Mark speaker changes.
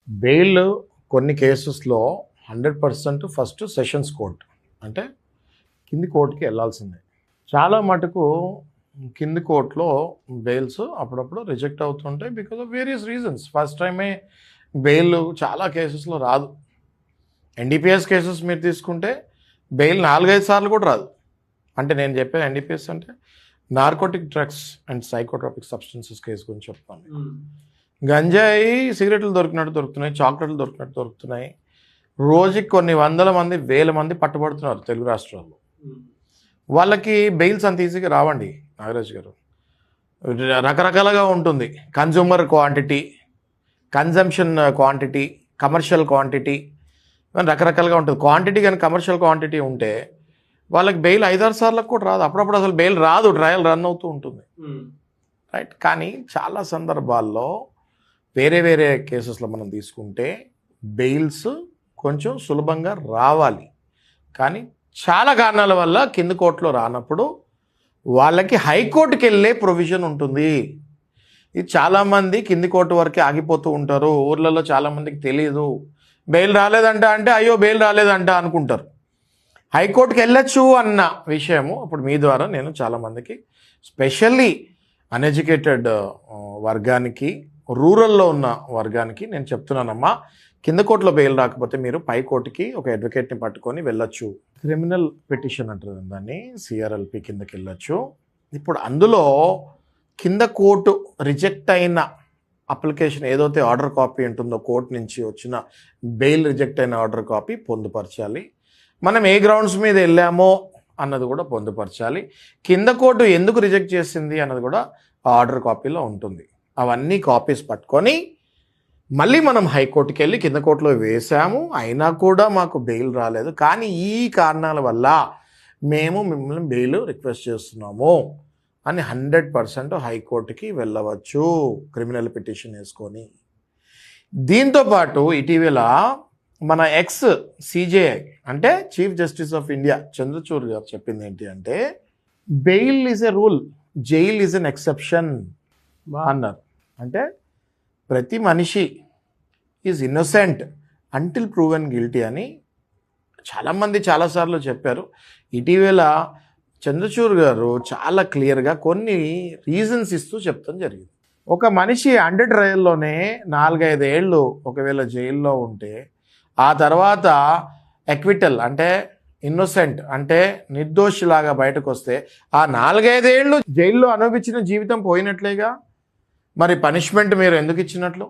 Speaker 1: Bail కొన్ని కేసెస్లో 100% first sessions court అంటే కింది కోర్టుకి వెళ్ళాల్సిందే. చాలా మటుకు కింది కోర్టులో బెయిల్స్ అప్పుడప్పుడు రిజెక్ట్ అవుతుంటాయి because of various reasons. First టైమే బెయిల్ చాలా కేసెస్లో రాదు. ఎన్డీపీఎస్ కేసెస్ మీరు తీసుకుంటే బెయిల్ 4-5 సార్లు కూడా రాదు. అంటే నేను చెప్పేది ఎన్డీపీఎస్ అంటే narcotic drugs and psychotropic substances case గురించి చెప్తాను. గంజాయి సిగరెట్లు దొరికినట్టు దొరుకుతున్నాయి, చాక్లెట్లు దొరికినట్టు దొరుకుతున్నాయి. రోజుకి కొన్ని వందల మంది, వేల మంది పట్టుబడుతున్నారు తెలుగు రాష్ట్రాల్లో. వాళ్ళకి బెయిల్స్ అంత ఈజీగా రావండి నాగరాజ్ గారు. రకరకాలుగా ఉంటుంది. Consumer quantity, consumption quantity, commercial quantity, రకరకాలుగా ఉంటుంది. క్వాంటిటీ కానీ కమర్షియల్ క్వాంటిటీ ఉంటే వాళ్ళకి బెయిల్ 5-6 సార్లకు కూడా రాదు. అప్పుడప్పుడు అసలు బెయిల్ రాదు, ట్రయల్ రన్ అవుతూ ఉంటుంది, రైట్. కానీ చాలా సందర్భాల్లో వేరే వేరే కేసెస్లో మనం తీసుకుంటే బెయిల్స్ కొంచెం సులభంగా రావాలి. కానీ చాలా కారణాల వల్ల కింది కోర్టులో రానప్పుడు వాళ్ళకి హైకోర్టుకి వెళ్ళే ప్రొవిజన్ ఉంటుంది. ఇది చాలామంది కింది కోర్టు వరకే ఆగిపోతూ ఉంటారు. ఊర్లలో చాలామందికి తెలియదు. బెయిల్ రాలేదంట అంటే అయ్యో బెయిల్ రాలేదంట అనుకుంటారు. హైకోర్టుకి వెళ్ళచ్చు అన్న విషయము ఇప్పుడు మీ ద్వారా నేను చాలామందికి, స్పెషల్లీ అన్ఎడ్యుకేటెడ్ వర్గానికి, రూరల్లో ఉన్న వర్గానికి నేను చెప్తున్నానమ్మా, కింద కోర్టులో బెయిల్ రాకపోతే మీరు పై కోర్టుకి ఒక అడ్వకేట్ని పట్టుకొని వెళ్ళొచ్చు. క్రిమినల్ పిటిషన్ అంటారు దాన్ని, సిఆర్ఎల్పి కిందకి వెళ్ళొచ్చు. ఇప్పుడు అందులో కింద కోర్టు రిజెక్ట్ అయిన అప్లికేషన్ ఏదైతే ఆర్డర్ కాపీ ఉంటుందో, కోర్టు నుంచి వచ్చిన బెయిల్ రిజెక్ట్ అయిన ఆర్డర్ కాపీ పొందుపరచాలి. మనం ఏ గ్రౌండ్స్ మీద వెళ్ళామో అన్నది కూడా పొందుపరచాలి. కింద కోర్టు ఎందుకు రిజెక్ట్ చేసింది అన్నది కూడా ఆర్డర్ కాపీలో ఉంటుంది. అవన్నీ కాపీస్ పట్టుకొని మళ్ళీ మనం హైకోర్టుకి వెళ్ళి కింద కోర్టులో వేసాము, అయినా కూడా మాకు బెయిల్ రాలేదు, కానీ ఈ కారణాల వల్ల మేము మిమ్మల్ని బెయిల్ రిక్వెస్ట్ చేస్తున్నాము అని 100% హైకోర్టుకి వెళ్ళవచ్చు క్రిమినల్ పిటిషన్ వేసుకొని. దీంతోపాటు ఇటీవల మన ఎక్స్ సిజేఐ అంటే chief justice of India Chandrachud గారు చెప్పింది ఏంటి అంటే, bail is a rule, jail is an exception అన్నారు. అంటే ప్రతి మనిషి is innocent until proven guilty అని చాలామంది చాలాసార్లు చెప్పారు. ఇటీవల చంద్రచూడ్ గారు చాలా క్లియర్గా కొన్ని రీజన్స్ ఇస్తూ చెప్తాం జరిగింది. ఒక మనిషి అండర్ ట్రయల్లోనే 4-5 ఏళ్ళు ఒకవేళ జైల్లో ఉంటే, ఆ తర్వాత ఎక్విటల్ అంటే ఇన్నోసెంట్ అంటే నిర్దోషిలాగా బయటకు వస్తే, ఆ 4-5 ఏళ్ళు జైల్లో అనుభవించిన జీవితం పోయినట్లేగా. మరి పనిష్మెంట్ మీరు ఎందుకు ఇచ్చినట్లు?